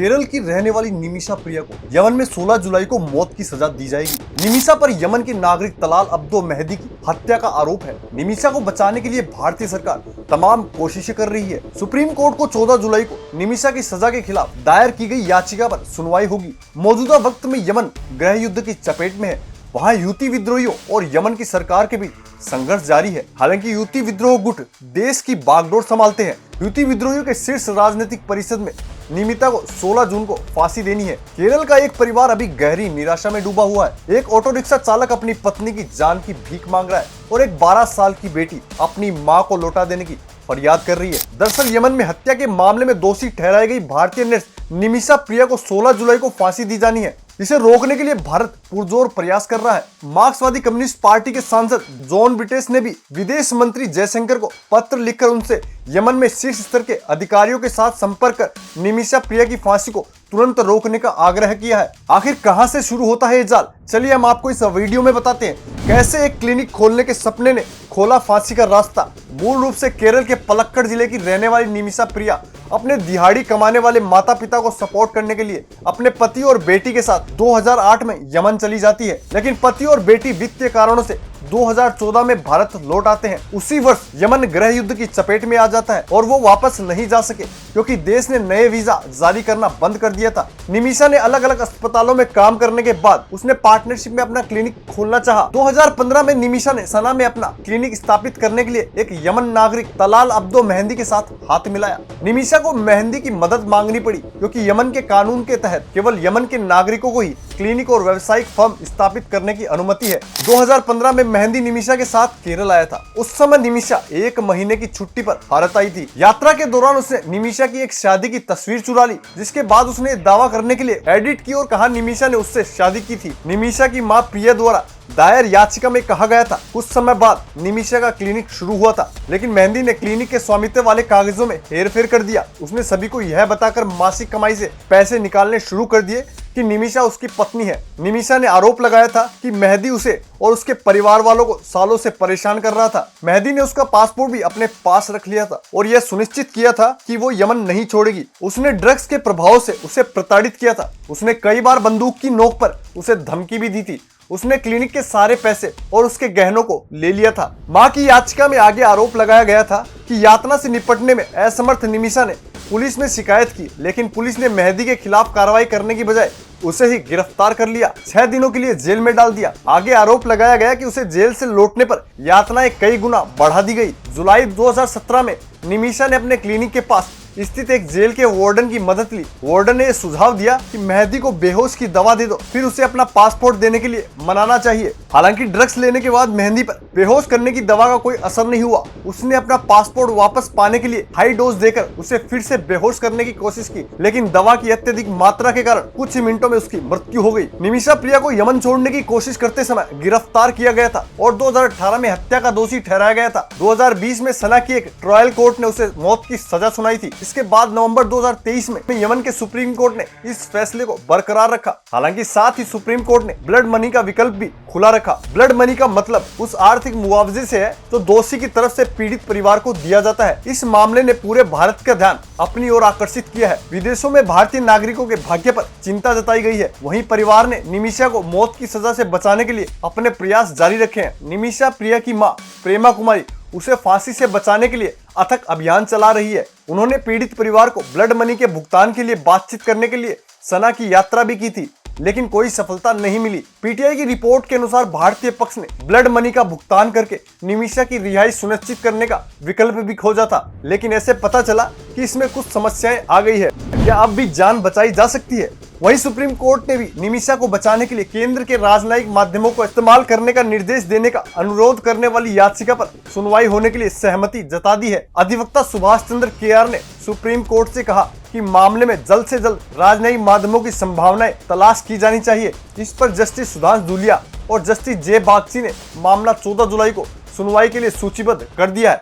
केरल की रहने वाली निमिषा प्रिया को यमन में 16 जुलाई को मौत की सजा दी जाएगी। निमिषा पर यमन के नागरिक तलाल अब्दो मेहदी की हत्या का आरोप है। निमिषा को बचाने के लिए भारतीय सरकार तमाम कोशिशें कर रही है। सुप्रीम कोर्ट को 14 जुलाई को निमिषा की सजा के खिलाफ दायर की गई याचिका पर सुनवाई होगी। मौजूदा वक्त में यमन गृह युद्ध की चपेट में है। वहाँ ह्यूती विद्रोहियों और यमन की सरकार के बीच संघर्ष जारी है। हालांकि ह्यूती विद्रोह गुट देश की बागडोर संभालते हैं। ह्यूती विद्रोहियों के शीर्ष राजनीतिक परिषद में निमिषा को 16 जून को फांसी देनी है। केरल का एक परिवार अभी गहरी निराशा में डूबा हुआ है। एक ऑटो रिक्शा चालक अपनी पत्नी की जान की भीख मांग रहा है और एक 12 साल की बेटी अपनी मां को लौटा देने की फरियाद कर रही है। दरअसल यमन में हत्या के मामले में दोषी ठहराई गई भारतीय नर्स निमिषा प्रिया को 16 जुलाई को फांसी दी जानी है। इसे रोकने के लिए भारत पुरजोर प्रयास कर रहा है। मार्क्सवादी कम्युनिस्ट पार्टी के सांसद जॉन ब्रिटेस ने भी विदेश मंत्री जयशंकर को पत्र लिखकर उनसे यमन में शीर्ष स्तर के अधिकारियों के साथ संपर्क कर निमिषा प्रिया की फांसी को तुरंत रोकने का आग्रह किया है। आखिर कहां से शुरू होता है ये जाल, चलिए हम आपको इस वीडियो में बताते हैं। कैसे एक क्लिनिक खोलने के सपने ने खोला फांसी का रास्ता। मूल रूप से केरल के पलक्कड़ जिले की रहने वाली निमिषा प्रिया अपने दिहाड़ी कमाने वाले माता पिता को सपोर्ट करने के लिए अपने पति और बेटी के साथ 2008 में यमन चली जाती है। लेकिन पति और बेटी वित्तीय कारणों से 2014 में भारत लौट आते हैं। उसी वर्ष यमन गृह युद्ध की चपेट में आ जाता है और वो वापस नहीं जा सके क्योंकि देश ने नए वीजा जारी करना बंद कर दिया था। निमिषा ने अलग अलग अस्पतालों में काम करने के बाद उसने पार्टनरशिप में अपना क्लिनिक खोलना चाहा। 2015 में निमिषा ने सना में अपना क्लिनिक स्थापित करने के लिए एक यमन नागरिक तलाल अब्दो मेहदी के साथ हाथ मिलाया। निमिषा को मेहदी की मदद मांगनी पड़ी क्योंकि यमन के कानून के तहत केवल यमन के नागरिकों को ही क्लिनिक और व्यावसायिक फर्म स्थापित करने की अनुमति है। 2015 में मेहदी निमिषा के साथ केरल आया था। उस समय निमिषा 1 महीने की छुट्टी पर भारत आई थी। यात्रा के दौरान उसने निमिषा की एक शादी की तस्वीर चुरा ली, जिसके बाद उसने दावा करने के लिए एडिट की और कहा निमिषा ने उससे शादी की थी। निमिषा की मां प्रिया द्वारा दायर याचिका में कहा गया था कुछ समय बाद निमिषा का क्लिनिक शुरू हुआ था, लेकिन मेहदी ने क्लिनिक के स्वामित्व वाले कागजों में हेरफेर कर दिया। उसने सभी को यह बताकर मासिक कमाई से पैसे निकालने शुरू कर दिए कि निमिषा उसकी पत्नी है। निमिषा ने आरोप लगाया था कि मेहदी उसे और उसके परिवार वालों को सालों से परेशान कर रहा था। मेहदी ने उसका पासपोर्ट भी अपने पास रख लिया था और यह सुनिश्चित किया था कि वो यमन नहीं छोड़ेगी। उसने ड्रग्स के प्रभाव से उसे प्रताड़ित किया था। उसने कई बार बंदूक की नोक पर उसे धमकी भी दी थी। उसने क्लिनिक के सारे पैसे और उसके गहनों को ले लिया था। मां की याचिका में आगे आरोप लगाया गया था कि यातना से निपटने में असमर्थ निमिषा ने पुलिस में शिकायत की, लेकिन पुलिस ने मेहदी के खिलाफ कार्रवाई करने की बजाय उसे ही गिरफ्तार कर लिया, 6 दिनों के लिए जेल में डाल दिया। आगे आरोप लगाया गया कि उसे जेल से लौटने पर यातनाएं कई गुना बढ़ा दी गई। जुलाई 2017 में निमिषा ने अपने क्लिनिक के पास स्थित एक जेल के वार्डन की मदद ली। वार्डन ने सुझाव दिया कि मेहदी को बेहोश की दवा दे दो, फिर उसे अपना पासपोर्ट देने के लिए मनाना चाहिए। हालांकि ड्रग्स लेने के बाद मेहदी पर बेहोश करने की दवा का कोई असर नहीं हुआ। उसने अपना पासपोर्ट वापस पाने के लिए हाई डोज देकर उसे फिर से बेहोश करने की कोशिश की, लेकिन दवा की अत्यधिक मात्रा के कारण कुछ ही मिनटों में उसकी मृत्यु हो गई। निमिषा प्रिया को यमन छोड़ने की कोशिश करते समय गिरफ्तार किया गया था और 2018 में हत्या का दोषी ठहराया गया था। 2020 में सना की एक ट्रायल कोर्ट ने उसे मौत की सजा सुनाई थी। इसके बाद नवंबर 2023 में यमन के सुप्रीम कोर्ट ने इस फैसले को बरकरार रखा। हालांकि साथ ही सुप्रीम कोर्ट ने ब्लड मनी का विकल्प भी खुला रखा। ब्लड मनी का मतलब उस आर्थिक मुआवजे से है जो दोषी की तरफ से पीड़ित परिवार को दिया जाता है। इस मामले ने पूरे भारत का ध्यान अपनी ओर आकर्षित किया है। विदेशों में भारतीय नागरिकों के भाग्य पर चिंता जताई गई है। वहीं परिवार ने निमिषा को मौत की सजा से बचाने के लिए अपने प्रयास जारी रखे हैं। निमिषा प्रिया की मां प्रेमा कुमारी उसे फांसी से बचाने के लिए अथक अभियान चला रही है। उन्होंने पीड़ित परिवार को ब्लड मनी के भुगतान के लिए बातचीत करने के लिए सना की यात्रा भी की थी, लेकिन कोई सफलता नहीं मिली। पीटीआई की रिपोर्ट के अनुसार भारतीय पक्ष ने ब्लड मनी का भुगतान करके निमिषा की रिहाई सुनिश्चित करने का विकल्प भी खोजा था, लेकिन ऐसे पता चला कि इसमें कुछ समस्याएं आ गई है। क्या अब भी जान बचाई जा सकती है? वहीं सुप्रीम कोर्ट ने भी निमिषा को बचाने के लिए केंद्र के राजनयिक माध्यमों को इस्तेमाल करने का निर्देश देने का अनुरोध करने वाली याचिका पर सुनवाई होने के लिए सहमति जता दी है। अधिवक्ता सुभाष चंद्र केआर ने सुप्रीम कोर्ट से कहा कि मामले में जल्द से जल्द राजनयिक माध्यमों की संभावनाएं तलाश की जानी चाहिए। इस पर जस्टिस सुधांशु धूलिया और जस्टिस जे बागची ने मामला 14 जुलाई को सुनवाई के लिए सूचीबद्ध कर दिया है।